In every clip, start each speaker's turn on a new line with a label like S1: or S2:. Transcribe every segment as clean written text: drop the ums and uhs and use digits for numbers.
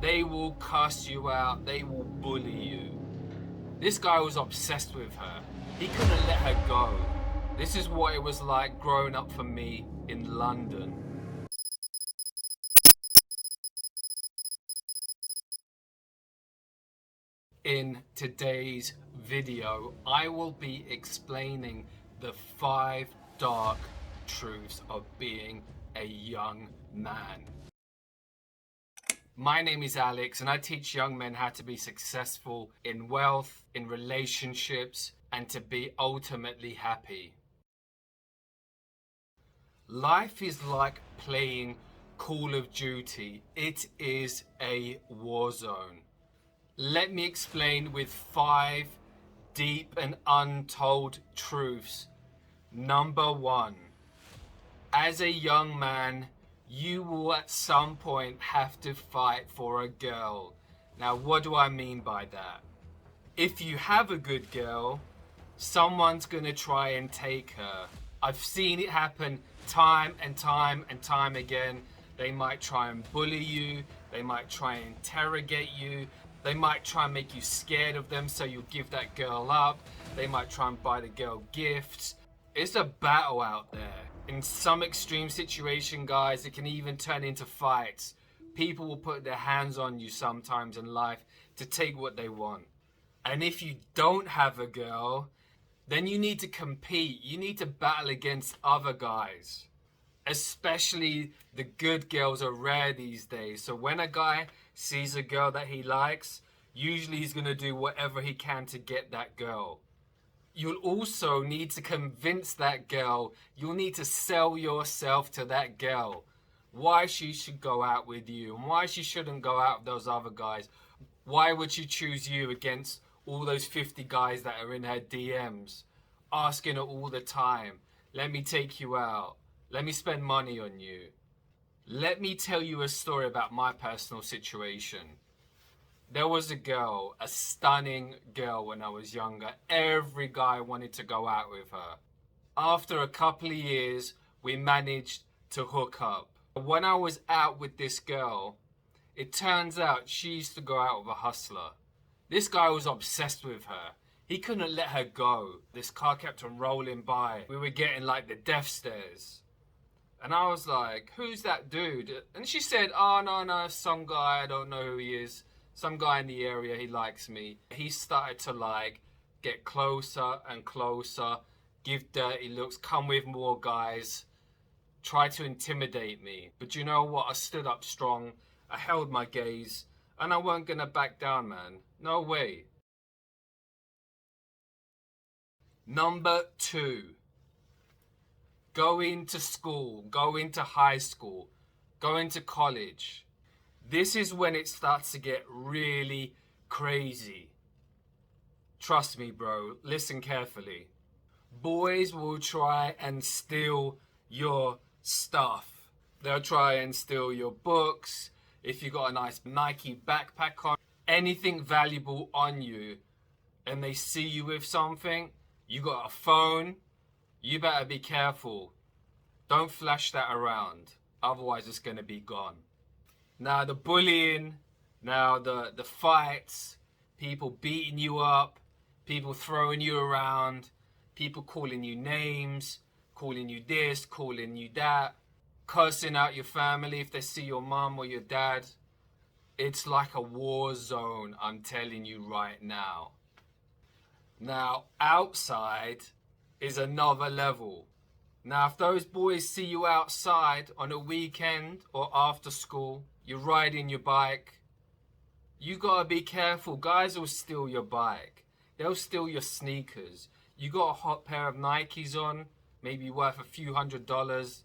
S1: They will cuss you out. They will bully you. This guy was obsessed with her. He couldn't let her go. This is what it was like growing up for me in London. In today's video, I will be explaining the 5 dark truths of being a young man. My name is Alex, and I teach young men how to be successful in wealth, in relationships, and to be ultimately happy. Life is like playing Call of Duty. It is a war zone. Let me explain with 5 deep and untold truths. Number 1, as a young man, you will at some point have to fight for a girl. Now, what do I mean by that? If you have a good girl, someone's gonna try and take her. I've seen it happen time and time again. They might try and bully you. They might try and interrogate you. They might try and make you scared of them so you'll give that girl up. They might try and buy the girl gifts. It's a battle out there. In some extreme situation, guys, it can even turn into fights. People will put their hands on you sometimes in life to take what they want. And if you don't have a girl, then you need to compete. You need to battle against other guys. Especially the good girls are rare these days. So when a guy sees a girl that he likes, usually he's going to do whatever he can to get that girl. You'll also need to convince that girl. You'll need to sell yourself to that girl. Why she should go out with you and why she shouldn't go out with those other guys. Why would she choose you against all those 50 guys that are in her DMs? Asking her all the time, let me take you out. Let me spend money on you. Let me tell you a story about my personal situation. There was a girl, a stunning girl when I was younger. Every guy wanted to go out with her. After a couple of years, we managed to hook up. When I was out with this girl, it turns out she used to go out with a hustler. This guy was obsessed with her. He couldn't let her go. This car kept on rolling by. We were getting like the death stares. And I was like, who's that dude? And she said, oh, no, some guy, I don't know who he is. Some guy in the area, he likes me. He started to like get closer and closer, give dirty looks, come with more guys, try to intimidate me. But you know what? I stood up strong. I held my gaze and I weren't gonna back down, man. No way. Number 2. Going to school, going to high school, going to college. This is when it starts to get really crazy. Trust me, bro. Listen carefully. Boys will try and steal your stuff. They'll try and steal your books. If you got a nice Nike backpack on, anything valuable on you, and they see you with something, you got a phone, you better be careful. Don't flash that around. Otherwise, it's going to be gone. Now, the bullying, now the fights, people beating you up, people throwing you around, people calling you names, calling you this, calling you that, cursing out your family if they see your mum or your dad. It's like a war zone, I'm telling you right now. Now, outside is another level. Now, if those boys see you outside on a weekend or after school, you're riding your bike, you gotta be careful. Guys will steal your bike. They'll steal your sneakers. You got a hot pair of Nikes on, maybe worth a few $100s.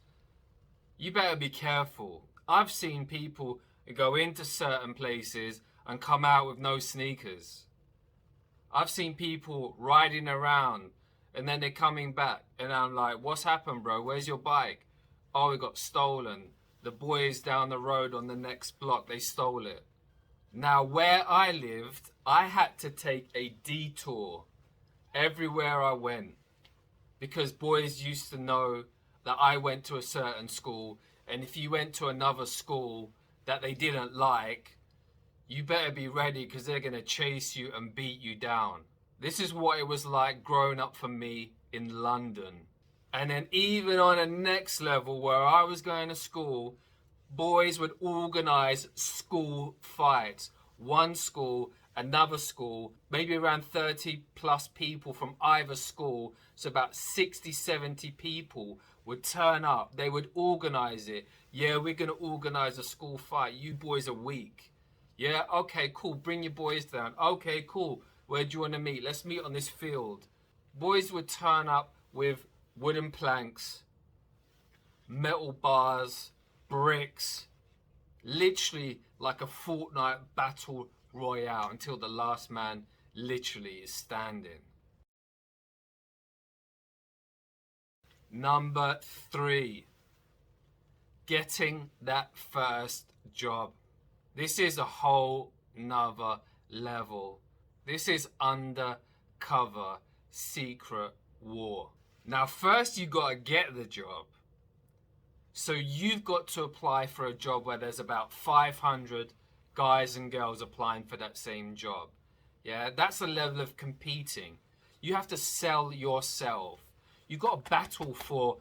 S1: You better be careful. I've seen people go into certain places and come out with no sneakers. I've seen people riding around and then they're coming back and I'm like, what's happened, bro? Where's your bike? Oh, it got stolen. The boys down the road on the next block, they stole it. Now, where I lived, I had to take a detour everywhere I went because boys used to know that I went to a certain school, and if you went to another school that they didn't like, you better be ready because they're going to chase you and beat you down. This is what it was like growing up for me in London. And then even on a next level where I was going to school, boys would organize school fights. One school, another school, maybe around 30 plus people from either school. So about 60, 70 people would turn up. They would organize it. Yeah, we're going to organize a school fight. You boys are weak. Yeah, okay, cool. Bring your boys down. Okay, cool. Where do you want to meet? Let's meet on this field. Boys would turn up with wooden planks, metal bars, bricks, literally like a Fortnite battle royale until the last man literally is standing. Number 3, getting that first job. This is a whole nother level. This is undercover secret war. Now, first you gotta get the job. So you've got to apply for a job where there's about 500 guys and girls applying for that same job. Yeah, that's the level of competing. You have to sell yourself. You've got to battle for,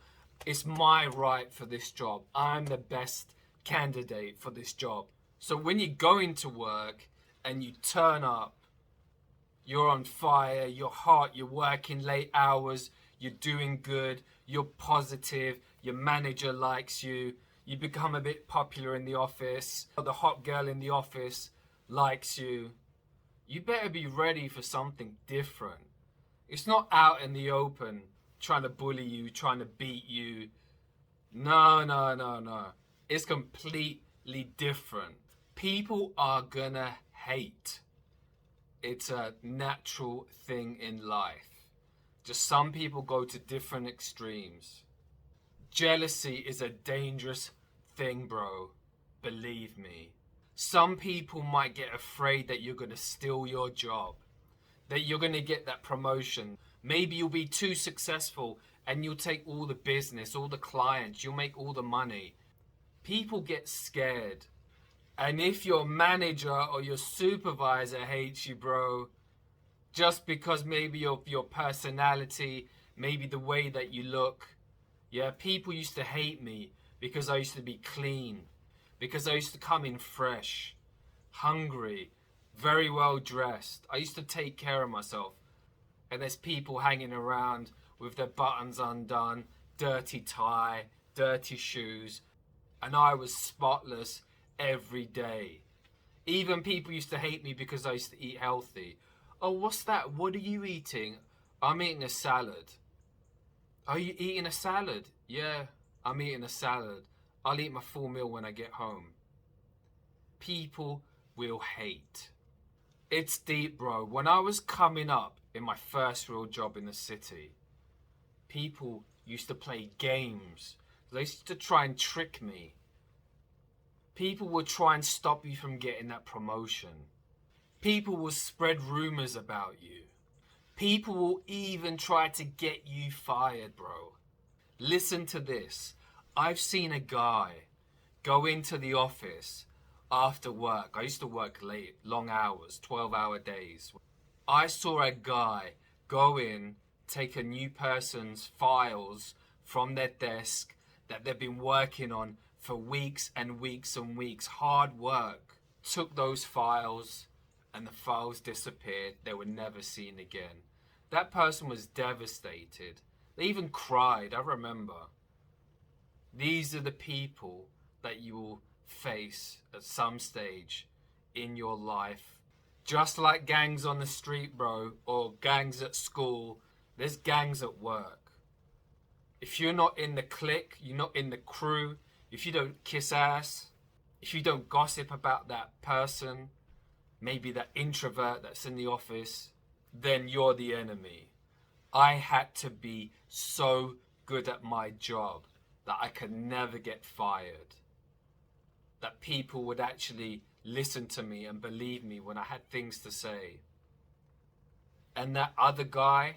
S1: it's my right for this job. I'm the best candidate for this job. So when you go into work and you turn up, you're on fire, you're hot, you're working late hours, you're doing good, you're positive, your manager likes you, you become a bit popular in the office, the hot girl in the office likes you. You better be ready for something different. It's not out in the open trying to bully you, trying to beat you. No, no, no, no. It's completely different. People are gonna hate. It's a natural thing in life. Just some people go to different extremes. Jealousy is a dangerous thing, bro. Believe me. Some people might get afraid that you're going to steal your job, that you're going to get that promotion. Maybe you'll be too successful and you'll take all the business, all the clients, you'll make all the money. People get scared. And if your manager or your supervisor hates you, bro, just because maybe of your personality, maybe the way that you look. Yeah, people used to hate me because I used to be clean, because I used to come in fresh, hungry, very well dressed. I used to take care of myself. And there's people hanging around with their buttons undone, dirty tie, dirty shoes, and I was spotless every day. Even people used to hate me because I used to eat healthy. Oh, what's that? What are you eating? I'm eating a salad. Are you eating a salad? Yeah, I'm eating a salad. I'll eat my full meal when I get home. People will hate. It's deep, bro. When I was coming up in my first real job in the city, people used to play games. They used to try and trick me. People would try and stop you from getting that promotion. People will spread rumors about you. People will even try to get you fired, bro. Listen to this. I've seen a guy go into the office after work. I used to work late, long hours, 12-hour days. I saw a guy go in, take a new person's files from their desk that they've been working on for weeks and weeks and weeks. Hard work. Took those files and the files disappeared. They were never seen again. That person was devastated. They even cried, I remember. These are the people that you will face at some stage in your life. Just like gangs on the street, bro, or gangs at school, there's gangs at work. If you're not in the clique, you're not in the crew, if you don't kiss ass, if you don't gossip about that person, maybe that introvert that's in the office, then you're the enemy. I had to be so good at my job that I could never get fired. That people would actually listen to me and believe me when I had things to say. And that other guy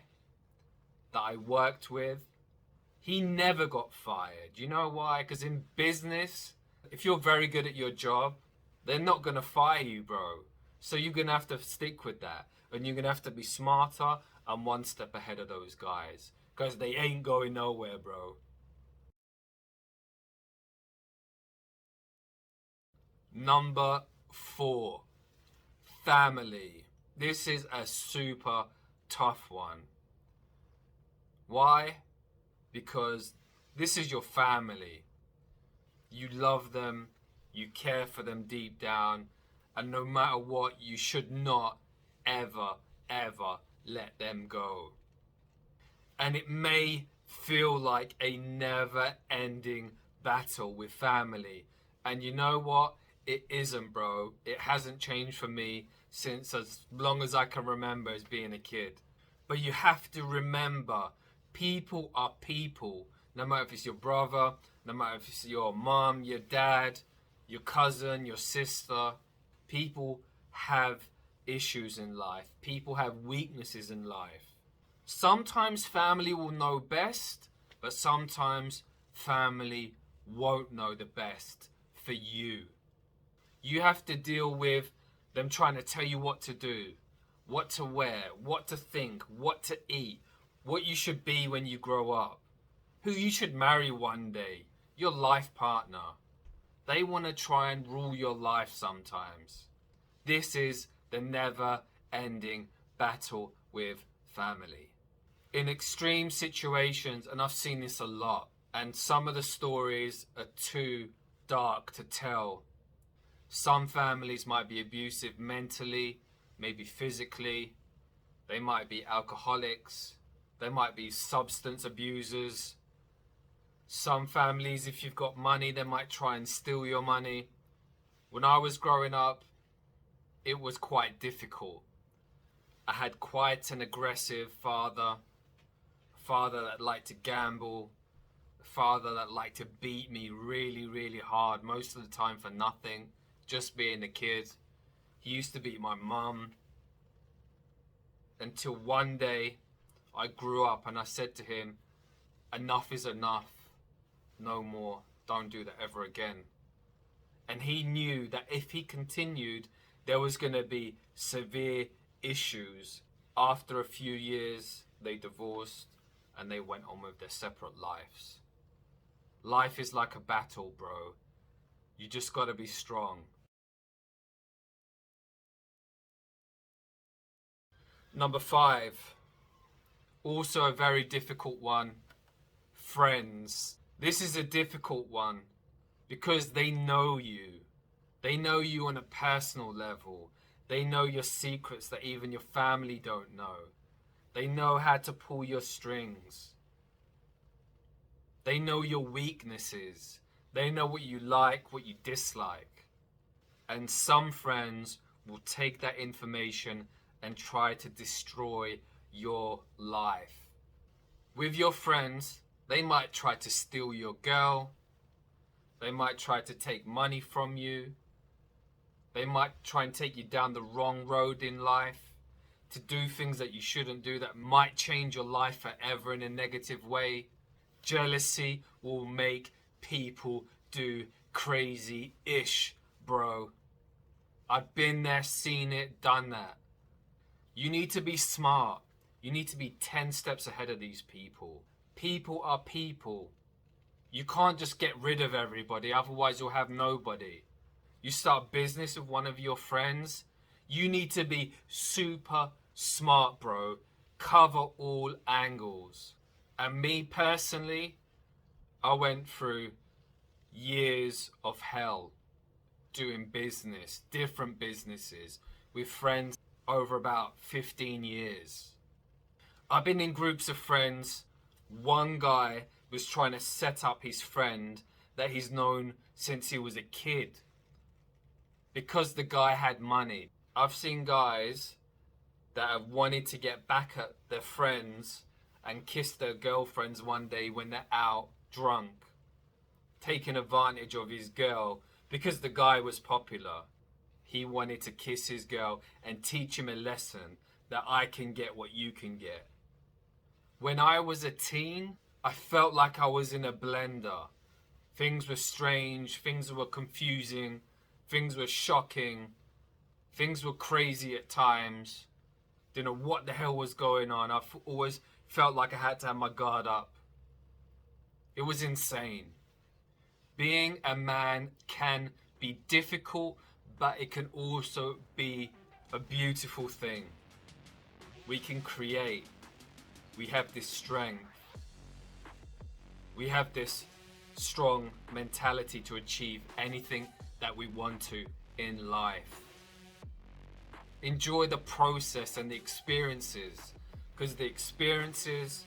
S1: that I worked with, he never got fired. You know why? Because in business, if you're very good at your job, They're not going to fire you, bro. So you're going to have to stick with that. And you're going to have to be smarter and one step ahead of those guys. Because they ain't going nowhere, bro. Number 4, family. This is a super tough one. Why? Because this is your family. You love them, you care for them deep down, and no matter what, you should not ever, ever let them go. And it may feel like a never ending battle with family. And you know what? It isn't, bro. It hasn't changed for me since as long as I can remember as being a kid. But you have to remember, people are people. No matter if it's your brother, no matter if it's your mom, your dad, your cousin, your sister. People have issues in life. People have weaknesses in life. Sometimes family will know best, but sometimes family won't know the best for you. You have to deal with them trying to tell you what to do, what to wear, what to think, what to eat, what you should be when you grow up, who you should marry one day, your life partner. They want to try and rule your life sometimes. This is the never ending battle with family. In extreme situations, and I've seen this a lot, and some of the stories are too dark to tell. Some families might be abusive mentally, maybe physically. They might be alcoholics. They might be substance abusers. Some families, if you've got money, they might try and steal your money. When I was growing up, it was quite difficult. I had quite an aggressive father that liked to gamble, a father that liked to beat me really, really hard, most of the time for nothing, just being a kid. He used to beat my mum. Until one day I grew up and I said to him, enough is enough, no more, don't do that ever again. And he knew that if he continued, there was going to be severe issues. After a few years, they divorced and they went on with their separate lives. Life is like a battle, bro. You just got to be strong. Number 5, also a very difficult one, friends. This is a difficult one because they know you. They know you on a personal level. They know your secrets that even your family don't know. They know how to pull your strings. They know your weaknesses. They know what you like, what you dislike. And some friends will take that information and try to destroy your life. With your friends, they might try to steal your girl. They might try to take money from you. They might try and take you down the wrong road in life, to do things that you shouldn't do that might change your life forever in a negative way. Jealousy will make people do crazy-ish, bro. I've been there, seen it, done that. You need to be smart. You need to be 10 steps ahead of these people. People are people. You can't just get rid of everybody, otherwise you'll have nobody. You start business with one of your friends, you need to be super smart, bro. Cover all angles. And me personally, I went through years of hell doing business, different businesses, with friends over about 15 years. I've been in groups of friends. One guy was trying to set up his friend that he's known since he was a kid because the guy had money. I've seen guys that have wanted to get back at their friends and kiss their girlfriends one day when they're out drunk, taking advantage of his girl because the guy was popular. He wanted to kiss his girl and teach him a lesson that I can get what you can get. When I was a teen, I felt like I was in a blender. Things were strange, things were confusing, Things were shocking. Things were crazy at times. Didn't know what the hell was going on. I've always felt like I had to have my guard up. It was insane. Being a man can be difficult, but it can also be a beautiful thing. We can create. We have this strength. We have this strong mentality to achieve anything that we want to in life. Enjoy the process and the experiences, because the experiences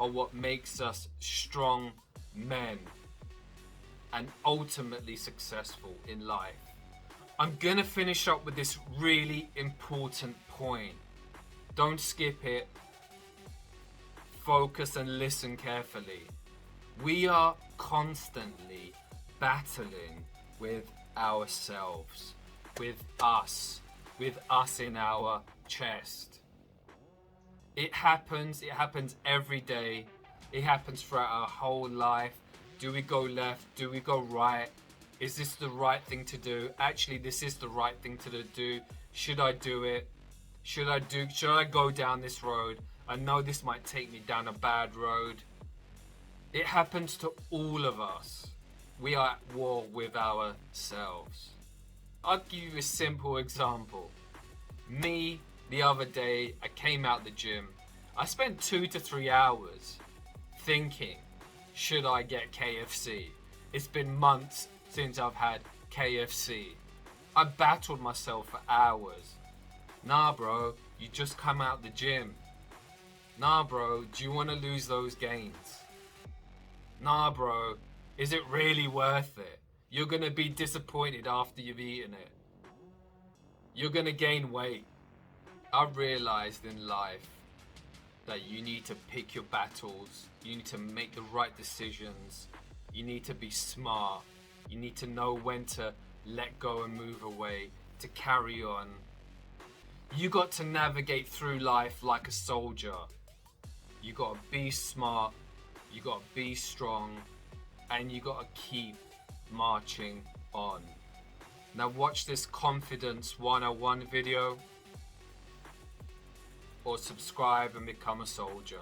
S1: are what makes us strong men and ultimately successful in life. I'm gonna finish up with this really important point. Don't skip it. Focus and listen carefully. We are constantly battling with ourselves, with us in our chest. It happens every day. It happens throughout our whole life. Do we go left? Do we go right? Is this the right thing to do? Actually, this is the right thing to do. Should I do it? Should I go down this road? I know this might take me down a bad road. It happens to all of us. We are at war with ourselves. I'll give you a simple example. Me, the other day, I came out the gym. I spent 2 to 3 hours thinking, should I get KFC? It's been months since I've had KFC. I battled myself for hours. Nah, bro, you just come out the gym. Nah, bro, do you want to lose those gains? Nah, bro, is it really worth it? You're going to be disappointed after you've eaten it. You're going to gain weight. I've realized in life that you need to pick your battles. You need to make the right decisions. You need to be smart. You need to know when to let go and move away, to carry on. You got to navigate through life like a soldier. You got to be smart. You got to be strong. And you got to keep marching on. Now watch this Confidence 101 video, or subscribe and become a soldier.